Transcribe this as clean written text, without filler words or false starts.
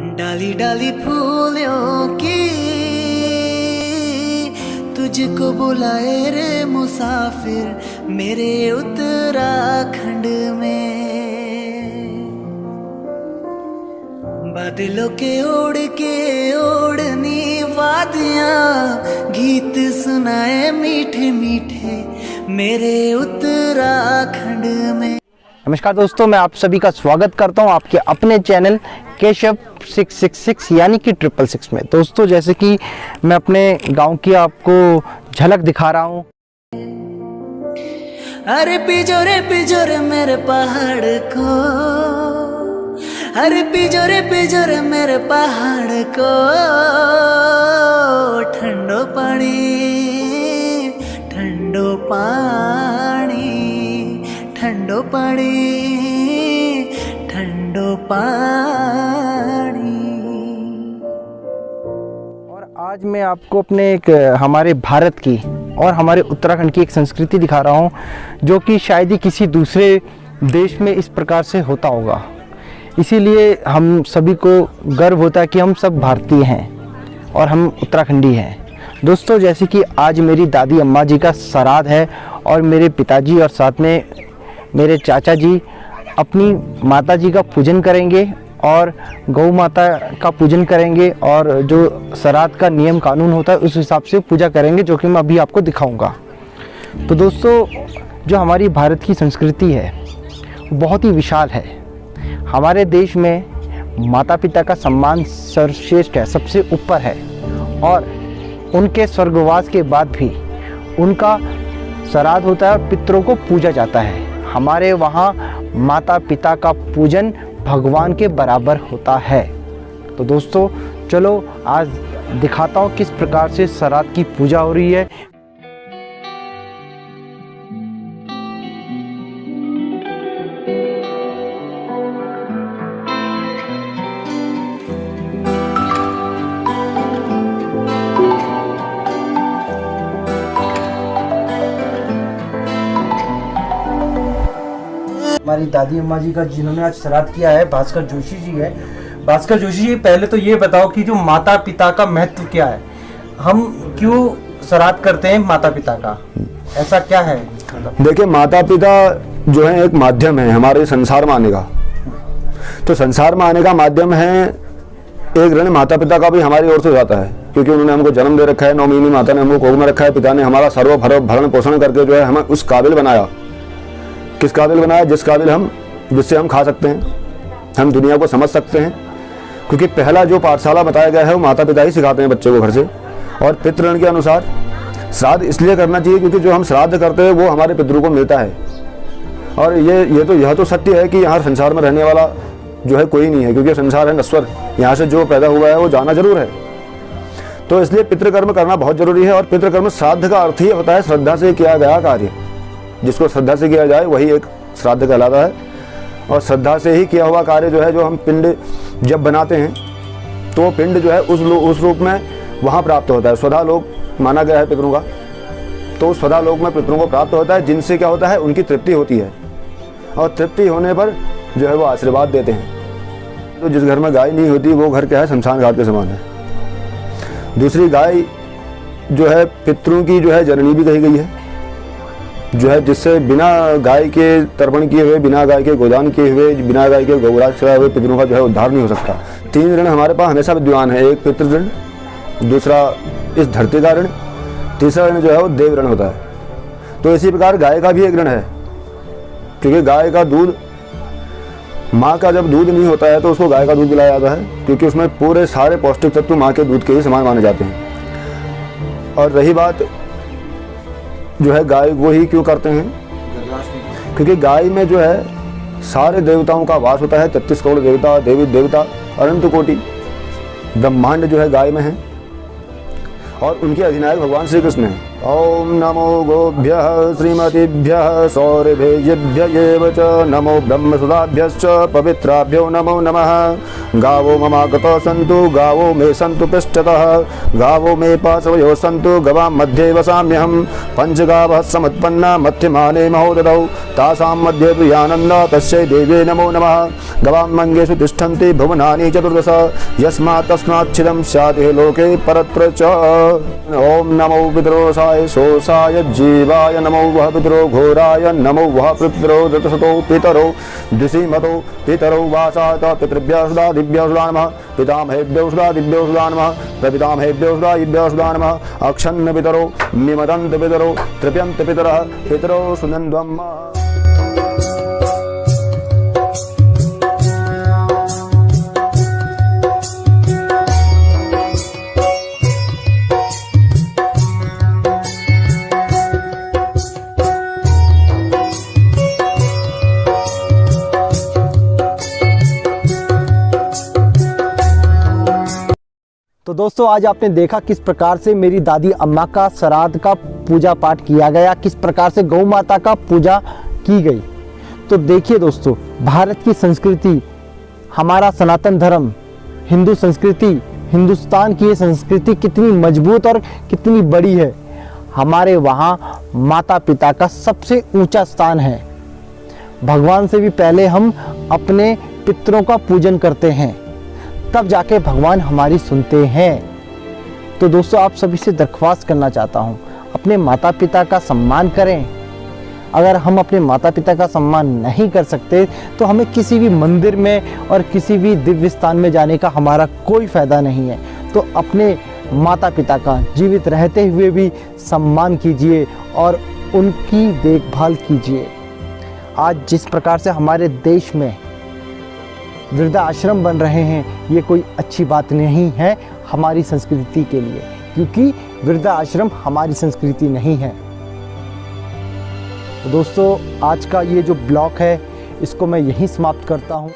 डाली डाली फूलों की तुझको बुलाए रे मुसाफिर मेरे उत्तराखंड में। बादलों के ओढ़नी वादियाँ गीत सुनाए मीठे मीठे मेरे उत्तराखंड में। नमस्कार दोस्तों, मैं आप सभी का स्वागत करता हूं आपके अपने चैनल केशव 666 यानी कि 666 में। दोस्तों, जैसे कि मैं अपने गांव की आपको झलक दिखा रहा हूं। अरे पिजोरे मेरे पहाड़ को, अरे पिजोरे मेरे पहाड़ को, ठंडो पानी ठंडो पानी ठंडो पानी ठंडो पानी। और आज मैं आपको अपने एक हमारे भारत की और हमारे उत्तराखंड की एक संस्कृति दिखा रहा हूं, जो कि शायद ही किसी दूसरे देश में इस प्रकार से होता होगा। इसीलिए हम सभी को गर्व होता है कि हम सब भारतीय हैं और हम उत्तराखंडी हैं। दोस्तों, जैसे कि आज मेरी दादी अम्मा जी का श्राद्ध है और मेरे पिताजी और साथ में मेरे चाचा जी अपनी माता जी का पूजन करेंगे और गौ माता का पूजन करेंगे और जो श्राद्ध का नियम कानून होता है उस हिसाब से पूजा करेंगे, जो कि मैं अभी आपको दिखाऊंगा। तो दोस्तों, जो हमारी भारत की संस्कृति है बहुत ही विशाल है। हमारे देश में माता पिता का सम्मान सर्वश्रेष्ठ है, सबसे ऊपर है, और उनके स्वर्गवास के बाद भी उनका श्राद्ध होता है, पितरों को पूजा जाता है। हमारे वहाँ माता पिता का पूजन भगवान के बराबर होता है। तो दोस्तों, चलो आज दिखाता हूँ किस प्रकार से श्राद्ध की पूजा हो रही है। हमारी दादी अम्मा जी का जिन्होंने आज श्राद्ध किया है, भास्कर जोशी जी है। भास्कर जोशी जी, पहले तो ये बताओ कि जो माता पिता का महत्व क्या है, हम क्यों श्राद्ध करते हैं माता पिता का, ऐसा क्या है? देखिए, माता पिता जो है एक माध्यम है हमारे संसार में आने का। तो संसार में आने का माध्यम है, एक ऋण माता पिता का भी हमारी ओर से जाता है, क्योंकि उन्होंने हमको जन्म दे रखा है, 9 महीने माता ने हमको कोख में रखा है, पिता ने हमारा सर्व भरण पोषण करके जो है हमें उस काबिल बनाया। किस काबिल बनाया? जिस काबिल हम, जिससे हम खा सकते हैं, हम दुनिया को समझ सकते हैं। क्योंकि पहला जो पाठशाला बताया गया है वो माता पिता ही सिखाते हैं बच्चे को घर से। और पितृण के अनुसार श्राद्ध इसलिए करना चाहिए क्योंकि जो हम श्राद्ध करते हैं वो हमारे पितरों को मिलता है। और यह तो सत्य है कि यहाँ संसार में रहने वाला जो है कोई नहीं है, क्योंकि संसार है नश्वर, यहाँ से जो पैदा हुआ है वो जाना जरूर है। तो इसलिए पितृकर्म करना बहुत जरूरी है। और पितृकर्म, श्राद्ध का अर्थ ही होता है श्रद्धा से किया गया कार्य। जिसको श्रद्धा से किया जाए वही एक श्राद्ध कहलाता है। और श्रद्धा से ही किया हुआ कार्य जो है, जो हम पिंड जब बनाते हैं तो पिंड जो है उस रूप में वहाँ प्राप्त होता है। स्वधा लोक माना गया है पितरों का, तो स्वधा लोक में पितरों को प्राप्त होता है, जिनसे क्या होता है, उनकी तृप्ति होती है। और तृप्ति होने पर जो है वो आशीर्वाद देते हैं। तो जिस घर में गाय नहीं होती वो घर क्या है, शमशान घाट के समान है। दूसरी, गाय जो है पितरों की जो है जननी भी कही गई है, जो है जिससे बिना गाय के तर्पण किए हुए, बिना गाय के गोदान किए हुए, बिना गाय के गौराज चढ़ाए हुए पितरों का जो है उद्धार नहीं हो सकता। 3 ऋण हमारे पास हमेशा विद्यमान है। एक पितृ ऋण, दूसरा इस धरती का ऋण, तीसरा ऋण जो है वो देव ऋण होता है। तो इसी प्रकार गाय का भी एक ऋण है, क्योंकि गाय का दूध, माँ का जब दूध नहीं होता है तो उसको गाय का दूध पिलाया जाता है, क्योंकि उसमें पूरे सारे पौष्टिक तत्व माँ के दूध के ही समान माने जाते हैं। और रही बात जो है गाय वो ही क्यों करते हैं, क्योंकि गाय में जो है सारे देवताओं का वास होता है। 33 करोड़ देवता, देवी देवता, अनंत कोटि ब्रह्मांड जो है गाय में है, और उनके अधिनायक भगवान श्री कृष्ण है। ओम नमो गोभ्यः श्रीमतीभ्यः सौरभेभ्यः एव च नमो ब्रह्मसुताभ्यश्च पवित्राभ्यो नमो नमः। गावो ममागतः सन्तु गावो मे सन्तु पृष्ठतः गावो मे पार्श्वयोः सन्तु गवां मध्ये वसाम्यहं पञ्चगावः समुत्पन्ना मध्यमाने महोदधौ तासां मध्ये प्रियानन्द तस्यै देव्यै नमो नमः गवां मङ्गेषु तिष्ठन्ति भुवनानि चतुर्दश यस्मात् तस्माच्छिदं स्यात् लोके परत्र च ॐ नमो पितरोसाय शोषाय जीवाय नमो वः पितरो घोराय नमो वः पितरो दतसतो पितरो दिशिमतो पितरो वासात पितृभ्यः सुधा दिव्यः सुधा नमः पितामहेभ्यो सुधा दिव्यो सुधा नमः प्रपितामहेभ्यो सुधा दिव्यो सुधा नमः अक्षन्न पितरो निमदन्त पितरो तृप्यन्त पितरः पितरो सुनन्द्वम्। तो दोस्तों आज आपने देखा किस प्रकार से मेरी दादी अम्मा का श्राद्ध का पूजा पाठ किया गया, किस प्रकार से गौ माता का पूजा की गई। तो देखिए दोस्तों, भारत की संस्कृति, हमारा सनातन धर्म, हिंदू संस्कृति, हिंदुस्तान की ये संस्कृति कितनी मजबूत और कितनी बड़ी है। हमारे वहाँ माता पिता का सबसे ऊंचा स्थान है। भगवान से भी पहले हम अपने पितरों का पूजन करते हैं, तब जाके भगवान हमारी सुनते हैं। तो दोस्तों आप सभी से दरख्वास्त करना चाहता हूँ, अपने माता पिता का सम्मान करें। अगर हम अपने माता पिता का सम्मान नहीं कर सकते तो हमें किसी भी मंदिर में और किसी भी दिव्य स्थान में जाने का हमारा कोई फ़ायदा नहीं है। तो अपने माता पिता का जीवित रहते हुए भी सम्मान कीजिए और उनकी देखभाल कीजिए। आज जिस प्रकार से हमारे देश में वृद्धाश्रम बन रहे हैं, ये कोई अच्छी बात नहीं है हमारी संस्कृति के लिए, क्योंकि वृद्धाश्रम हमारी संस्कृति नहीं है। तो दोस्तों आज का ये जो ब्लॉग है इसको मैं यहीं समाप्त करता हूँ।